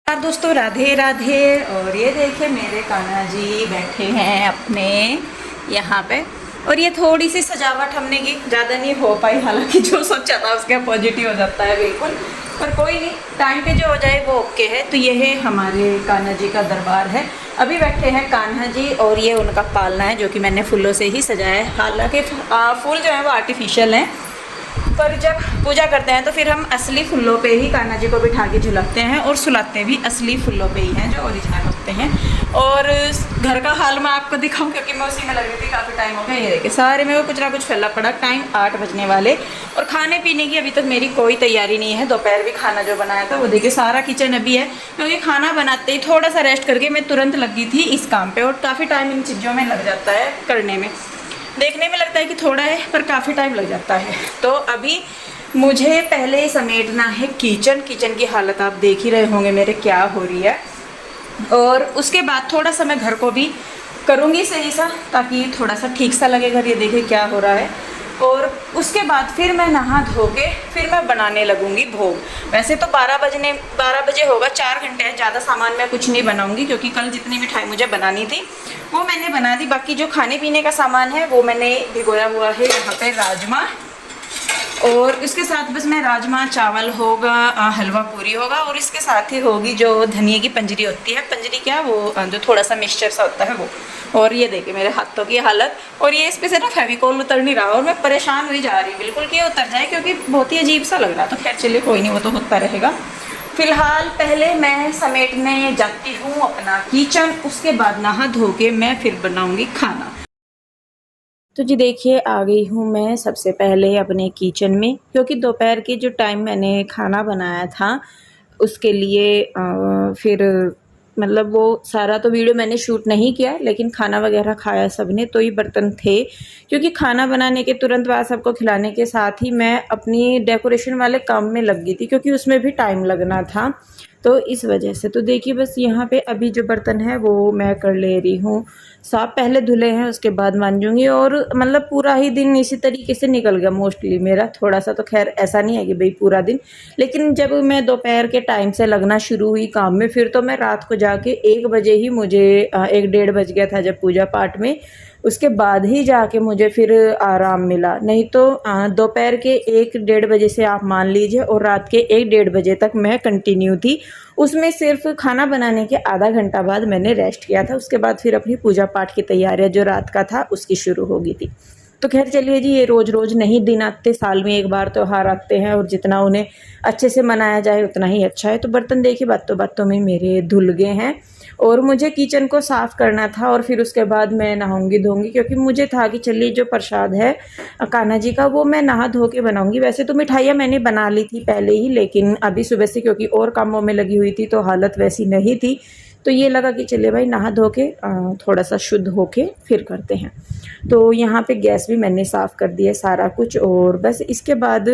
यार दोस्तों, राधे राधे। और ये देखिए मेरे कान्हा जी बैठे हैं अपने यहाँ पे। और ये थोड़ी सी सजावट हमने की, ज़्यादा नहीं हो पाई, हालांकि जो सोचा था उसके पॉजिटिव हो जाता है बिल्कुल। पर कोई नहीं, टाइम पे जो हो जाए वो ओके है। तो ये है हमारे कान्हा जी का दरबार है। अभी बैठे हैं कान्हा जी और ये उनका पालना है जो कि मैंने फूलों से ही सजाया है। हालांकि फूल जो है वो आर्टिफिशियल हैं, पर जब पूजा करते हैं तो फिर हम असली फूलों पे ही कान्हा जी को बिठा के झुलाते हैं और सुलाते भी असली फूलों पे ही हैं जो ओरिजिनल होते हैं। और घर का हाल मैं आपको दिखाऊं क्योंकि मैं उसी में लग रही थी, काफ़ी टाइम हो गया। ये देखिए सारे में वो कुछ ना कुछ फैला पड़ा। टाइम 8 बजने वाले और खाने पीने की अभी तक मेरी कोई तैयारी नहीं है। दोपहर भी खाना जो बनाया था वो देखिए सारा किचन अभी है, क्योंकि खाना बनाते ही थोड़ा सा रेस्ट करके मैं तुरंत लगी थी इस काम पर। और काफ़ी टाइम इन चीज़ों में लग जाता है करने में। देखने में लगता है कि थोड़ा है पर काफ़ी टाइम लग जाता है। तो अभी मुझे पहले समेटना है किचन की हालत आप देख ही रहे होंगे मेरे क्या हो रही है। और उसके बाद थोड़ा सा मैं घर को भी करूँगी सही सा, ताकि थोड़ा सा ठीक सा लगे घर। ये देखिए क्या हो रहा है। और उसके बाद फिर मैं नहा धो के फिर मैं बनाने लगूंगी भोग। वैसे तो 12 बजे होगा, 4 घंटे है। ज़्यादा सामान मैं कुछ नहीं बनाऊंगी क्योंकि कल जितनी मिठाई मुझे बनानी थी वो मैंने बना दी। बाकी जो खाने पीने का सामान है वो मैंने भिगोया हुआ है यहाँ पे राजमा। और इसके साथ बस मैं राजमा चावल होगा, हलवा पूरी होगा। और इसके साथ ही होगी जो धनिए की पंजरी होती है, पंजरी क्या वो जो थोड़ा सा मिक्सचर सा होता है वो। और ये देखिए मेरे हाथों की हालत। और ये इस पे से ना फेविकोल उतर नहीं रहा और मैं परेशान हुई जा रही बिल्कुल कि ये उतर जाए, क्योंकि बहुत ही अजीब सा लग रहा। तो खैर चलिए कोई नहीं, वो तो होता रहेगा। फिलहाल पहले मैं समेटने जाती हूँ अपना किचन, उसके बाद नहा धो के मैं फिर बनाऊँगी खाना। तो जी देखिए आ गई हूँ मैं सबसे पहले अपने किचन में, क्योंकि दोपहर के जो टाइम मैंने खाना बनाया था उसके लिए फिर मतलब वो सारा तो वीडियो मैंने शूट नहीं किया, लेकिन खाना वगैरह खाया सबने। तो ये बर्तन थे, क्योंकि खाना बनाने के तुरंत बाद सबको खिलाने के साथ ही मैं अपनी डेकोरेशन वाले काम में लग गई थी, क्योंकि उसमें भी टाइम लगना था। तो इस वजह से तो देखिए बस यहाँ पे अभी जो बर्तन है वो मैं कर ले रही हूँ साफ। पहले धुले हैं उसके बाद मांजूंगी। और मतलब पूरा ही दिन इसी तरीके से निकल गया मोस्टली मेरा। थोड़ा सा तो खैर ऐसा नहीं है कि भाई पूरा दिन, लेकिन जब मैं दोपहर के टाइम से लगना शुरू हुई काम में, फिर तो मैं रात को जाके 1 बजे ही, मुझे 1 डेढ़ बज गया था जब पूजा पाठ में, उसके बाद ही जाके मुझे फिर आराम मिला। नहीं तो दोपहर के 1 डेढ़ बजे से आप मान लीजिए और रात के 1 डेढ़ बजे तक मैं कंटिन्यू थी। उसमें सिर्फ खाना बनाने के आधा घंटा बाद मैंने रेस्ट किया था। उसके बाद फिर अपनी पूजा पाठ की तैयारियां जो रात का था उसकी शुरू हो गई थी। तो खैर चलिए जी, ये रोज़ रोज़ नहीं दिन आते, साल में एक बार त्यौहार आते हैं और जितना उन्हें अच्छे से मनाया जाए उतना ही अच्छा है। तो बर्तन देखिए बातों बातों में मेरे धुल गए हैं और मुझे किचन को साफ़ करना था। और फिर उसके बाद मैं नहाऊंगी धोऊंगी, क्योंकि मुझे था कि चलिए जो प्रसाद है कान्हा जी का वो मैं नहा धो के बनाऊंगी। वैसे तो मिठाइयाँ मैंने बना ली थी पहले ही, लेकिन अभी सुबह से क्योंकि और कामों में लगी हुई थी तो हालत वैसी नहीं थी। तो ये लगा कि चलिए भाई नहा धो के थोड़ा सा शुद्ध होके फिर करते हैं। तो यहाँ पे गैस भी मैंने साफ़ कर दिया सारा कुछ। और बस इसके बाद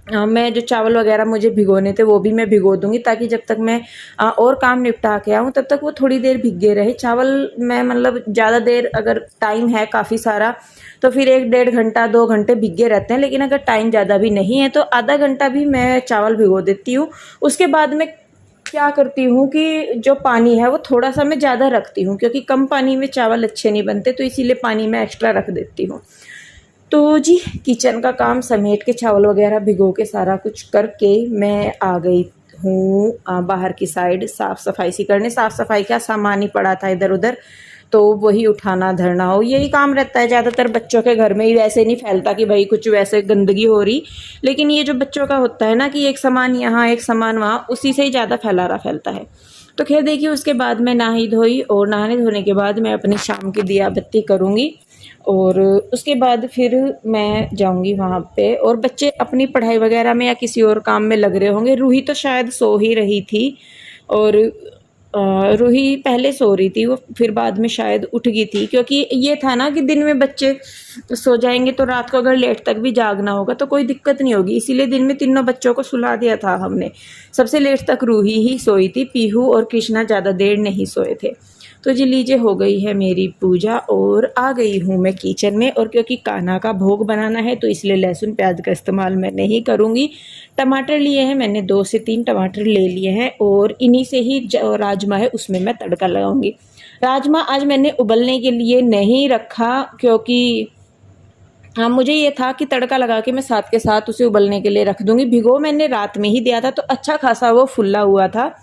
मैं जो चावल वगैरह मुझे भिगोने थे वो भी मैं भिगो दूंगी, ताकि जब तक मैं और काम निपटा के आऊँ तब तक वो थोड़ी देर भिगे रहे चावल। मैं मतलब ज़्यादा देर अगर टाइम है काफ़ी सारा तो फिर 1 डेढ़ घंटा 2 घंटे भिगे रहते हैं, लेकिन अगर टाइम ज़्यादा भी नहीं है तो आधा घंटा भी मैं चावल भिगो देती हूँ। उसके बाद मैं क्या करती हूँ कि जो पानी है वो थोड़ा सा मैं ज़्यादा रखती हूँ, क्योंकि कम पानी में चावल अच्छे नहीं बनते, तो इसीलिए पानी मैं एक्स्ट्रा रख देती हूँ। तो जी किचन का काम समेट के चावल वगैरह भिगो के सारा कुछ करके मैं आ गई हूँ बाहर की साइड साफ़ सफाई सी करने। साफ़ सफाई का सामान ही पड़ा था इधर उधर, तो वही उठाना धरना हो यही काम रहता है ज़्यादातर। बच्चों के घर में ही वैसे नहीं फैलता कि भाई कुछ वैसे गंदगी हो रही, लेकिन ये जो बच्चों का होता है ना कि एक सामान यहाँ एक सामान वहाँ, उसी से ही ज़्यादा फैलता है। तो खैर देखिए उसके बाद मैं नहाई धोई और नहाने धोने के बाद मैं अपनी शाम की दिया बत्ती करूँगी। और उसके बाद फिर मैं जाऊंगी वहाँ पे। और बच्चे अपनी पढ़ाई वगैरह में या किसी और काम में लग रहे होंगे। रूही तो शायद सो ही रही थी, और रूही पहले सो रही थी, वो फिर बाद में शायद उठ गई थी, क्योंकि ये था ना कि दिन में बच्चे सो जाएंगे तो रात को अगर लेट तक भी जागना होगा तो कोई दिक्कत नहीं होगी। इसीलिए दिन में तीनों बच्चों को सुला दिया था हमने। सबसे लेट तक रूही ही सोई थी, पीहू और कृष्णा ज़्यादा देर नहीं सोए थे। तो जी लीजिए हो गई है मेरी पूजा और आ गई हूँ मैं किचन में। और क्योंकि कान्हा का भोग बनाना है तो इसलिए लहसुन प्याज का इस्तेमाल मैं नहीं करूँगी। टमाटर लिए हैं मैंने, 2 से 3 टमाटर ले लिए हैं और इन्हीं से ही जो राजमा है उसमें मैं तड़का लगाऊंगी। राजमा आज मैंने उबलने के लिए नहीं रखा क्योंकि हाँ, मुझे ये था कि तड़का लगा के मैं साथ के साथ उसे उबलने के लिए रख दूँगी। भिगो मैंने रात में ही दिया था तो अच्छा खासा वो फुला हुआ था।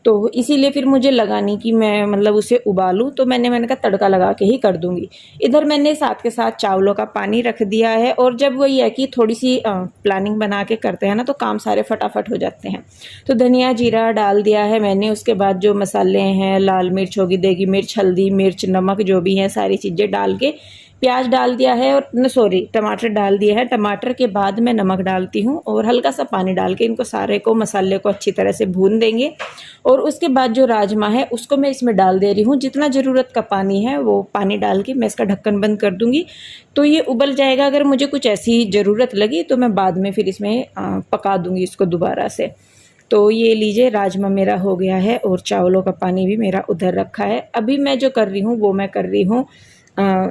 तो इसीलिए फिर मुझे लगा नहीं कि मैं मतलब उसे उबालूँ, तो मैंने कहा तड़का लगा के ही कर दूँगी। इधर मैंने साथ के साथ चावलों का पानी रख दिया है। और जब वही है कि थोड़ी-सी प्लानिंग बना के करते हैं ना तो काम सारे फटाफट हो जाते हैं। तो धनिया, जीरा डाल दिया है मैंने। उसके बाद जो मसाले हैं, लाल मिर्च होगी, देगी मिर्च, हल्दी, मिर्च, नमक जो भी हैं सारी चीज़ें डाल के, प्याज डाल दिया है और टमाटर डाल दिया है। टमाटर के बाद मैं नमक डालती हूँ और हल्का सा पानी डाल के इनको सारे को मसाले को अच्छी तरह से भून देंगे। और उसके बाद जो राजमा है उसको मैं इसमें डाल दे रही हूँ। जितना ज़रूरत का पानी है वो पानी डाल के मैं इसका ढक्कन बंद कर दूँगी तो ये उबल जाएगा। अगर मुझे कुछ ऐसी ज़रूरत लगी तो मैं बाद में फिर इसमें पका दूँगी इसको दोबारा से। तो ये लीजिए राजमा मेरा हो गया है और चावलों का पानी भी मेरा उधर रखा है। अभी मैं जो कर रही हूँ वो मैं कर रही हूँ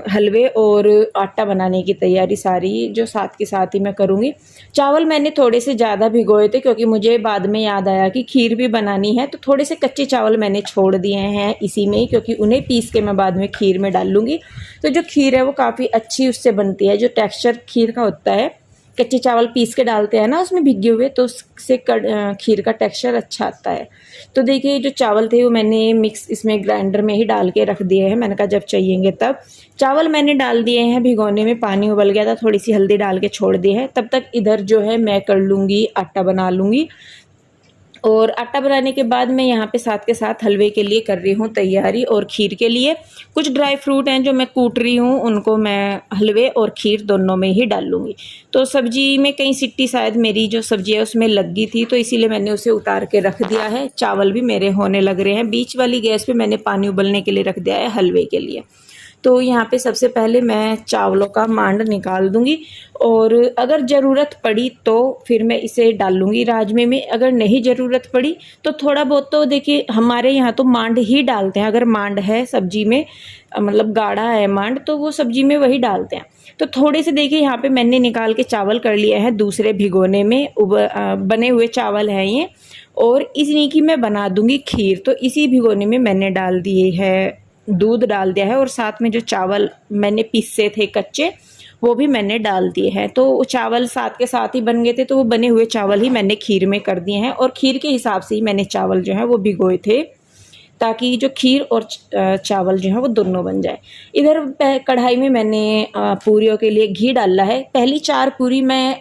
हलवे और आटा बनाने की तैयारी सारी जो साथ के साथ ही मैं करूँगी। चावल मैंने थोड़े से ज़्यादा भिगोए थे क्योंकि मुझे बाद में याद आया कि खीर भी बनानी है, तो थोड़े से कच्चे चावल मैंने छोड़ दिए हैं इसी में ही, क्योंकि उन्हें पीस के मैं बाद में खीर में डाल लूँगी। तो जो खीर है वो काफ़ी अच्छी उससे बनती है, जो टेक्स्चर खीर का होता है। कच्चे चावल पीस के डालते हैं ना उसमें भिगे हुए, तो उससे खीर का टेक्स्चर अच्छा आता है। तो देखिए जो चावल थे वो मैंने मिक्स इसमें ग्राइंडर में ही डाल के रख दिए हैं। मैंने कहा जब चाहिएंगे तब। चावल मैंने डाल दिए हैं भिगोने में, पानी उबल गया था, थोड़ी सी हल्दी डाल के छोड़ दी है। तब तक इधर जो है मैं कर लूँगी आटा बना लूँगी। और आटा बनाने के बाद मैं यहाँ पे साथ के साथ हलवे के लिए कर रही हूँ तैयारी और खीर के लिए कुछ ड्राई फ्रूट हैं जो मैं कूट रही हूँ, उनको मैं हलवे और खीर दोनों में ही डाल लूँगी। तो सब्जी में कई सिट्टी शायद मेरी जो सब्जी है उसमें लग गई थी, तो इसीलिए मैंने उसे उतार के रख दिया है। चावल भी मेरे होने लग रहे हैं। बीच वाली गैस पे मैंने पानी उबलने के लिए रख दिया है हलवे के लिए। तो यहाँ पे सबसे पहले मैं चावलों का मांड निकाल दूँगी और अगर ज़रूरत पड़ी तो फिर मैं इसे डाल लूँगी राजमे में। अगर नहीं ज़रूरत पड़ी तो थोड़ा बहुत, तो देखिए हमारे यहाँ तो मांड ही डालते हैं। अगर मांड है सब्जी में, मतलब गाढ़ा है मांड, तो वो सब्जी में वही डालते हैं। तो थोड़े से देखिए यहाँ पे मैंने निकाल के चावल कर लिए हैं दूसरे भिगोने में, बने हुए चावल हैं ये। और इसी की मैं बना दूँगी खीर। तो इसी भिगोने में मैंने डाल दिए है दूध डाल दिया है और साथ में जो चावल मैंने पीसे थे कच्चे वो भी मैंने डाल दिए हैं। तो चावल साथ के साथ ही बन गए थे, तो वो बने हुए चावल ही मैंने खीर में कर दिए हैं। और खीर के हिसाब से ही मैंने चावल जो है वो भिगोए थे, ताकि जो खीर और चावल जो है वो दोनों बन जाए। इधर कढ़ाई में मैंने पूरियों के लिए घी डाला है। पहली 4 पूरी मैं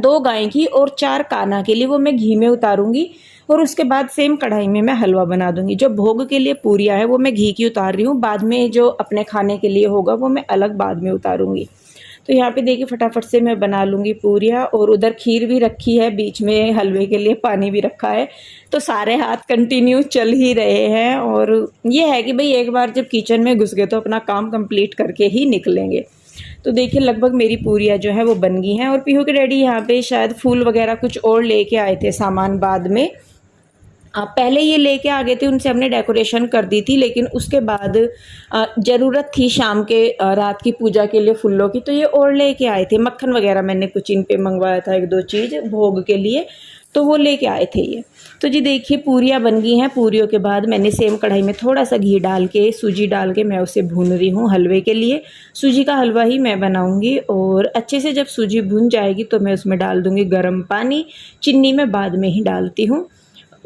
2 गाय की और 4 कान्हा के लिए वो मैं घी में उतारूँगी। और उसके बाद सेम कढ़ाई में मैं हलवा बना दूँगी। जो भोग के लिए पूरियाँ है वो मैं घी की उतार रही हूँ, बाद में जो अपने खाने के लिए होगा वो मैं अलग बाद में उतारूँगी। तो यहाँ पे देखिए फटाफट से मैं बना लूँगी पूरियाँ। और उधर खीर भी रखी है, बीच में हलवे के लिए पानी भी रखा है। तो सारे हाथ कंटिन्यू चल ही रहे हैं। और ये है कि भाई एक बार जब किचन में घुस गए तो अपना काम कंप्लीट करके ही निकलेंगे। तो देखिए लगभग मेरी पूरियाँ जो है वो बन गई हैं। और पीहू के डैडी यहाँ पे शायद फूल वगैरह कुछ और लेके आए थे सामान बाद में। पहले ये लेके आ गए थे, उनसे हमने डेकोरेशन कर दी थी, लेकिन उसके बाद ज़रूरत थी शाम के रात की पूजा के लिए फूलों की, तो ये और लेके आए थे। मक्खन वगैरह मैंने कुछ इन पे मंगवाया था, 1-2 चीज़ भोग के लिए, तो वो लेके आए थे ये। तो जी देखिए पूरियाँ बन गई हैं। पूरियों के बाद मैंने सेम कढ़ाई में थोड़ा सा घी डाल के, सूजी डाल के मैं उसे भून रही हूँ हलवे के लिए। सूजी का हलवा ही मैं बनाऊँगी। और अच्छे से जब सूजी भून जाएगी तो मैं उसमें डाल दूँगी गर्म पानी। चीनी मैं बाद में ही डालती हूँ।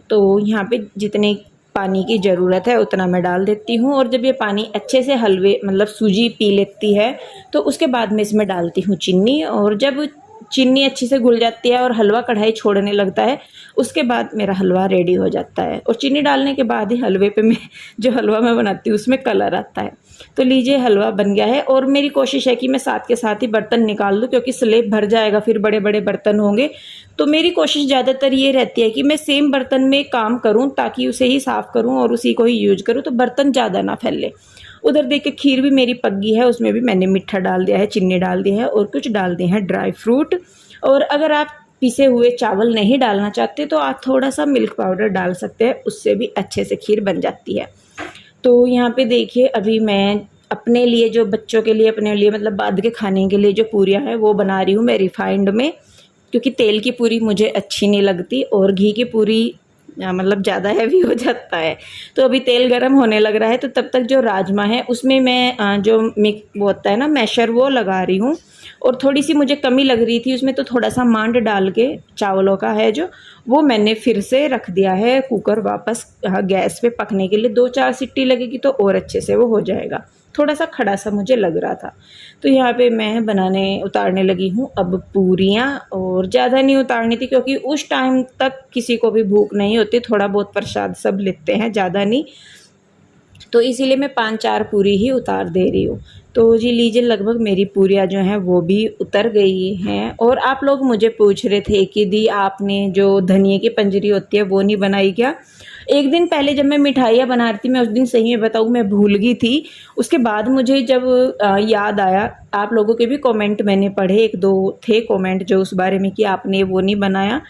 तो यहाँ पे जितने पानी की ज़रूरत है उतना मैं डाल देती हूँ। और जब ये पानी अच्छे से हलवे मतलब सूजी पी लेती है तो उसके बाद मैं इसमें डालती हूँ चीनी। और जब चीनी अच्छे से घुल जाती है और हलवा कढ़ाई छोड़ने लगता है, उसके बाद मेरा हलवा रेडी हो जाता है। और चीनी डालने के बाद ही हलवे पे मैं जो हलवा मैं बनाती हूँ उसमें कलर आता है। तो लीजिए हलवा बन गया है। और मेरी कोशिश है कि मैं साथ के साथ ही बर्तन निकाल दूँ, क्योंकि स्लेब भर जाएगा, फिर बड़े बड़े बर्तन होंगे। तो मेरी कोशिश ज़्यादातर ये रहती है कि मैं सेम बर्तन में काम करूँ, ताकि उसे ही साफ़ करूँ और उसी को ही यूज करूँ, तो बर्तन ज़्यादा ना फैले। उधर देखिए खीर भी मेरी पक गई है, उसमें भी मैंने मीठा डाल दिया है, चीनी डाल दी है और कुछ डाल दिए हैं ड्राई फ्रूट। और अगर आप पिसे हुए चावल नहीं डालना चाहते तो आप थोड़ा सा मिल्क पाउडर डाल सकते हैं, उससे भी अच्छे से खीर बन जाती है। तो यहाँ पे देखिए अभी मैं अपने लिए, जो बच्चों के लिए, अपने लिए मतलब बाद के खाने के लिए जो पूरियाँ हैं वो बना रही हूँ मैं रिफाइंड में, क्योंकि तेल की पूरी मुझे अच्छी नहीं लगती और घी की पूरी मतलब ज़्यादा हैवी हो जाता है। तो अभी तेल गरम होने लग रहा है, तो तब तक जो राजमा है उसमें मैं जो मिक्स वो होता है ना मैशर, वो लगा रही हूँ। और थोड़ी सी मुझे कमी लग रही थी उसमें, तो थोड़ा सा मांड डाल के चावलों का है जो, वो मैंने फिर से रख दिया है कुकर वापस गैस पे पकने के लिए। 2-4 सीटी लगेगी तो और अच्छे से वो हो जाएगा। थोड़ा सा खड़ा सा मुझे लग रहा था। तो यहाँ पे मैं उतारने लगी हूँ अब पूरियाँ, और ज़्यादा नहीं उतारनी थी क्योंकि उस टाइम तक किसी को भी भूख नहीं होती, थोड़ा बहुत प्रसाद सब लेते हैं, ज़्यादा नहीं। तो इसीलिए मैं 5-4 पूरी ही उतार दे रही हूँ। तो जी लीजिए, लगभग मेरी पूरियाँ जो हैं वो भी उतर गई हैं। और आप लोग मुझे पूछ रहे थे कि दी आपने जो धनिए की पंजरी होती है वो नहीं बनाई क्या? एक दिन पहले जब मैं मिठाइयाँ बना रही थी, मैं उस दिन सही में बताऊँ मैं भूल गई थी। उसके बाद मुझे जब याद आया, आप लोगों के भी कमेंट मैंने पढ़े, 1-2 थे कमेंट जो उस बारे में कि आपने वो नहीं बनाया।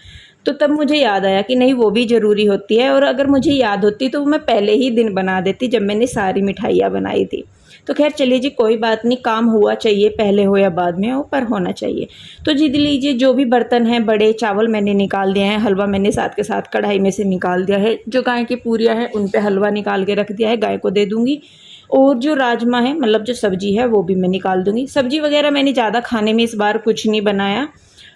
तो तब मुझे याद आया कि नहीं, वो भी ज़रूरी होती है, और अगर मुझे याद होती तो मैं पहले ही दिन बना देती जब मैंने सारी मिठाइयाँ बनाई थी। तो खैर चलिए जी, कोई बात नहीं, काम हुआ चाहिए, पहले हो या बाद में हो, पर होना चाहिए। तो जी लीजिए, जो भी बर्तन हैं बड़े, चावल मैंने निकाल दिए हैं, हलवा मैंने साथ के साथ कढ़ाई में से निकाल दिया है। जो गाय की पूरियाँ हैं उन पे हलवा निकाल के रख दिया है, गाय को दे दूँगी। और जो राजमा है, मतलब जो सब्ज़ी है वो भी मैं निकाल दूँगी। सब्ज़ी वग़ैरह मैंने ज़्यादा खाने में इस बार कुछ नहीं बनाया,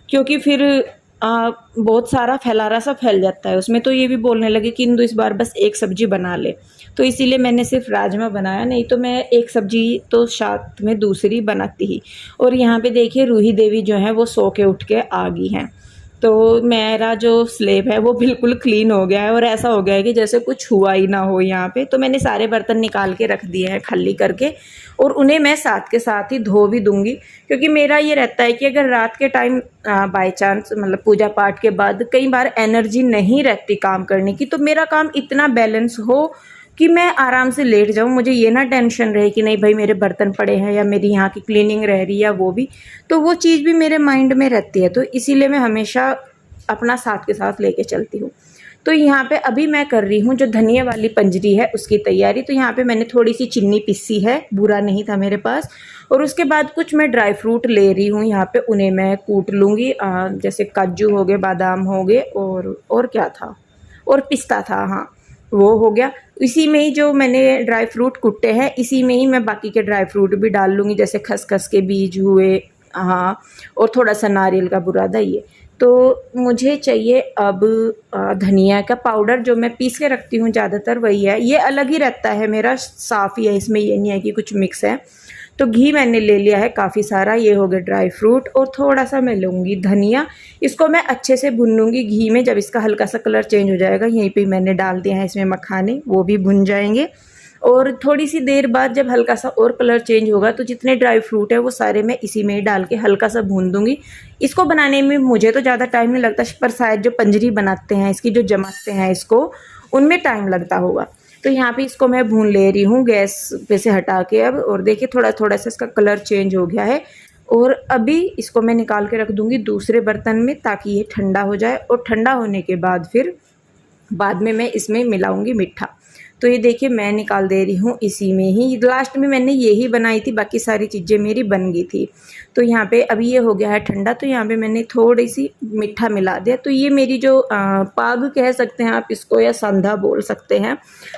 क्योंकि फिर बहुत सारा फैलारा सा फैल जाता है उसमें। तो ये भी बोलने लगे कि इंदु इस बार बस एक सब्ज़ी बना ले, तो इसीलिए मैंने सिर्फ राजमा बनाया, नहीं तो मैं एक सब्ज़ी तो साथ में दूसरी बनाती ही। और यहाँ पे देखिए रूही देवी जो है वो सो के उठ के आ गई हैं। तो मेरा जो स्लेब है वो बिल्कुल क्लीन हो गया है, और ऐसा हो गया है कि जैसे कुछ हुआ ही ना हो यहाँ पे। तो मैंने सारे बर्तन निकाल के रख दिए हैं खाली करके, और उन्हें मैं साथ के साथ ही धो भी दूँगी, क्योंकि मेरा ये रहता है कि अगर रात के टाइम बाय चांस मतलब पूजा पाठ के बाद कई बार एनर्जी नहीं रहती काम करने की, तो मेरा काम इतना बैलेंस हो कि मैं आराम से लेट जाऊँ, मुझे ये ना टेंशन रहे कि नहीं भाई मेरे बर्तन पड़े हैं या मेरी यहाँ की क्लीनिंग रह रही है या वो भी, तो वो चीज़ भी मेरे माइंड में रहती है। तो इसीलिए मैं हमेशा अपना साथ के साथ लेके चलती हूँ। तो यहाँ पे अभी मैं कर रही हूँ जो धनिया वाली पंजरी है उसकी तैयारी। तो यहाँ पे मैंने थोड़ी सी चीनी पीसी है, बूरा नहीं था मेरे पास। और उसके बाद कुछ मैं ड्राई फ्रूट ले रही हूँ यहाँ पे, उन्हें मैं कूट लूँगी। जैसे काजू हो गए, बादाम हो गए, और क्या था, और पिस्ता था, हाँ वो हो गया। इसी में ही जो मैंने ड्राई फ्रूट कुटे हैं इसी में ही मैं बाकी के ड्राई फ्रूट भी डाल लूँगी, जैसे खसखस के बीज हुए, हाँ, और थोड़ा सा नारियल का बुरादा ये। तो मुझे चाहिए अब धनिया का पाउडर, जो मैं पीस के रखती हूँ ज़्यादातर वही है, ये अलग ही रहता है मेरा, साफ़ ही है, इसमें ये नहीं है कि कुछ मिक्स है। तो घी मैंने ले लिया है काफ़ी सारा, ये हो गया ड्राई फ्रूट, और थोड़ा सा मैं लूँगी धनिया। इसको मैं अच्छे से भून लूँगी घी में, जब इसका हल्का सा कलर चेंज हो जाएगा, यहीं पे मैंने डाल दिया है इसमें मखाने, वो भी भुन जाएंगे। और थोड़ी सी देर बाद जब हल्का सा और कलर चेंज होगा तो जितने ड्राई फ्रूट है वो सारे मैं इसी में ही डाल के हल्का सा भून दूँगी। इसको बनाने में मुझे तो ज़्यादा टाइम नहीं लगता, पर शायद जो पंजरी बनाते हैं इसकी, जो जमाते हैं इसको, उनमें टाइम लगता होगा। तो यहाँ पे इसको मैं भून ले रही हूँ गैस पे से हटा के अब, और देखिए थोड़ा थोड़ा सा इसका कलर चेंज हो गया है। और अभी इसको मैं निकाल के रख दूँगी दूसरे बर्तन में, ताकि ये ठंडा हो जाए, और ठंडा होने के बाद फिर बाद में मैं इसमें मिलाऊंगी मीठा। तो ये देखिए मैं निकाल दे रही हूँ इसी में ही, लास्ट में मैंने यही बनाई थी, बाकी सारी चीज़ें मेरी बन गई थी। तो यहाँ पे अभी ये हो गया है ठंडा, तो यहाँ पे मैंने थोड़ी सी मीठा मिला दिया। तो ये मेरी जो पाग कह सकते हैं आप इसको, या संधा बोल सकते हैं,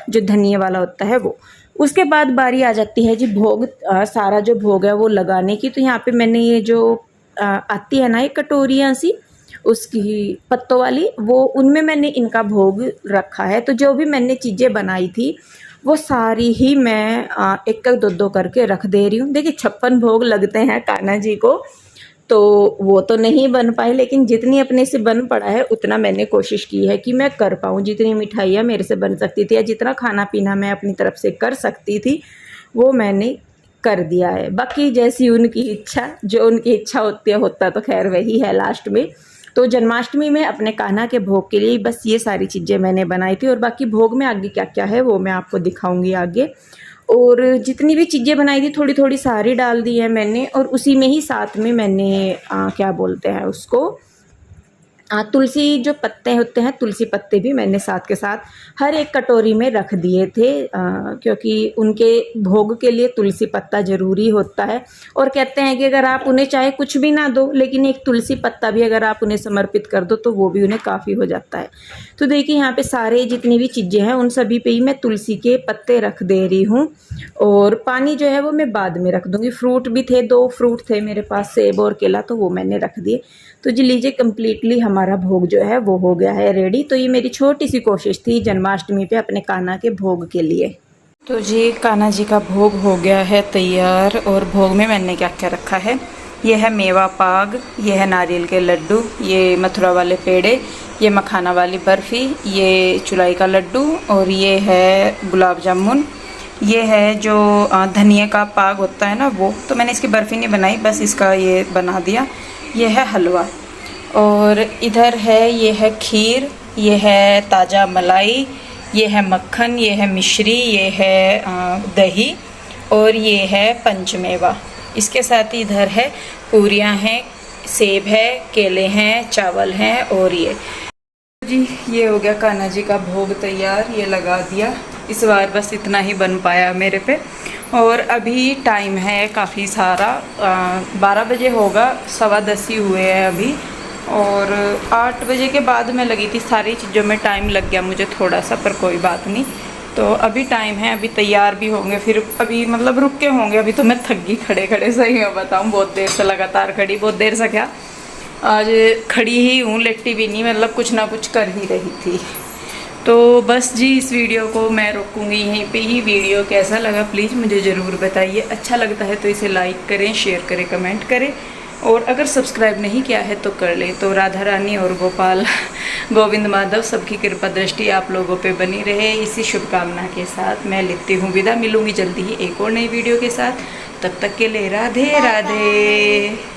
जो धनिया वाला होता है वो। उसके बाद बारी आ जाती है जी भोग, सारा जो भोग है वो लगाने की। तो यहाँ पे मैंने ये जो आती है ना ये कटोरियाँ सी, उसकी पत्तों वाली, वो उनमें मैंने इनका भोग रखा है। तो जो भी मैंने चीज़ें बनाई थी वो सारी ही मैं एक एक दो दो करके रख दे रही हूँ। देखिए 56 भोग लगते हैं कान्हा जी को, तो वो तो नहीं बन पाए, लेकिन जितनी अपने से बन पड़ा है उतना मैंने कोशिश की है कि मैं कर पाऊँ। जितनी मिठाइयाँ मेरे से बन सकती थी या जितना खाना पीना मैं अपनी तरफ से कर सकती थी वो मैंने कर दिया है। बाकी जैसी उनकी इच्छा, जो उनकी इच्छा होती है, होता तो खैर वही है लास्ट में। तो जन्माष्टमी में अपने कान्हा के भोग के लिए बस ये सारी चीज़ें मैंने बनाई थी, और बाकी भोग में आगे क्या क्या है वो मैं आपको दिखाऊंगी आगे। और जितनी भी चीज़ें बनाई थी थोड़ी थोड़ी सारी डाल दी है मैंने, और उसी में ही साथ में मैंने क्या बोलते हैं उसको, तुलसी जो पत्ते होते हैं, तुलसी पत्ते भी मैंने साथ के साथ हर एक कटोरी में रख दिए थे, क्योंकि उनके भोग के लिए तुलसी पत्ता ज़रूरी होता है। और कहते हैं कि अगर आप उन्हें चाहे कुछ भी ना दो, लेकिन एक तुलसी पत्ता भी अगर आप उन्हें समर्पित कर दो तो वो भी उन्हें काफ़ी हो जाता है। तो देखिए यहाँ पे सारे जितनी भी चीज़ें हैं उन सभी पे ही मैं तुलसी के पत्ते रख दे रही हूँ, और पानी जो है वो मैं बाद में रख दूँगी। फ्रूट भी थे, 2 फ्रूट थे मेरे पास, सेब और केला, तो वो मैंने रख दिए। तो जी लीजिए, कम्प्लीटली हमारा भोग जो है वो हो गया है रेडी। तो ये मेरी छोटी सी कोशिश थी जन्माष्टमी पे अपने कान्हा के भोग के लिए। तो जी कान्हा जी का भोग हो गया है तैयार। और भोग में मैंने क्या क्या रखा है, ये है मेवा पाग, ये है नारियल के लड्डू, ये मथुरा वाले पेड़े, ये मखाना वाली बर्फ़ी, ये चुलाई का लड्डू, और ये है गुलाब जामुन, ये है जो धनिया का पाग होता है ना वो। तो मैंने इसकी बर्फ़ी नहीं बनाई, बस इसका ये बना दिया। ये है हलवा, और इधर है ये है खीर, ये है ताज़ा मलाई, ये है मक्खन, ये है मिश्री, ये है दही, और ये है पंचमेवा। इसके साथ ही इधर है पूरियाँ हैं, सेब है, केले हैं, चावल हैं, और ये जी ये हो गया कान्हा जी का भोग तैयार। ये लगा दिया। इस बार बस इतना ही बन पाया मेरे पे। और अभी टाइम है काफ़ी सारा, 12 बजे होगा, 10:15 ही हुए हैं अभी। और 8 बजे के बाद मैं लगी थी, सारी चीज़ों में टाइम लग गया मुझे थोड़ा सा, पर कोई बात नहीं। तो अभी टाइम है, अभी तैयार भी होंगे, फिर अभी मतलब रुक के होंगे। अभी तो मैं थक गई खड़े खड़े, सही मैं बताऊँ, बहुत देर से लगातार खड़ी, बहुत देर से क्या, आज खड़ी ही हूँ, लेटी भी नहीं, मतलब कुछ ना कुछ कर ही रही थी। तो बस जी इस वीडियो को मैं रोकूँगी यहीं पे ही। वीडियो कैसा लगा प्लीज़ मुझे ज़रूर बताइए। अच्छा लगता है तो इसे लाइक करें, शेयर करें, कमेंट करें, और अगर सब्सक्राइब नहीं किया है तो कर लें। तो राधा रानी और गोपाल गोविंद माधव सबकी कृपा दृष्टि आप लोगों पे बनी रहे। इसी शुभकामना के साथ मैं लेती हूँ विदा। मिलूँगी जल्दी ही एक और नई वीडियो के साथ। तब तक के लिए राधे राधे।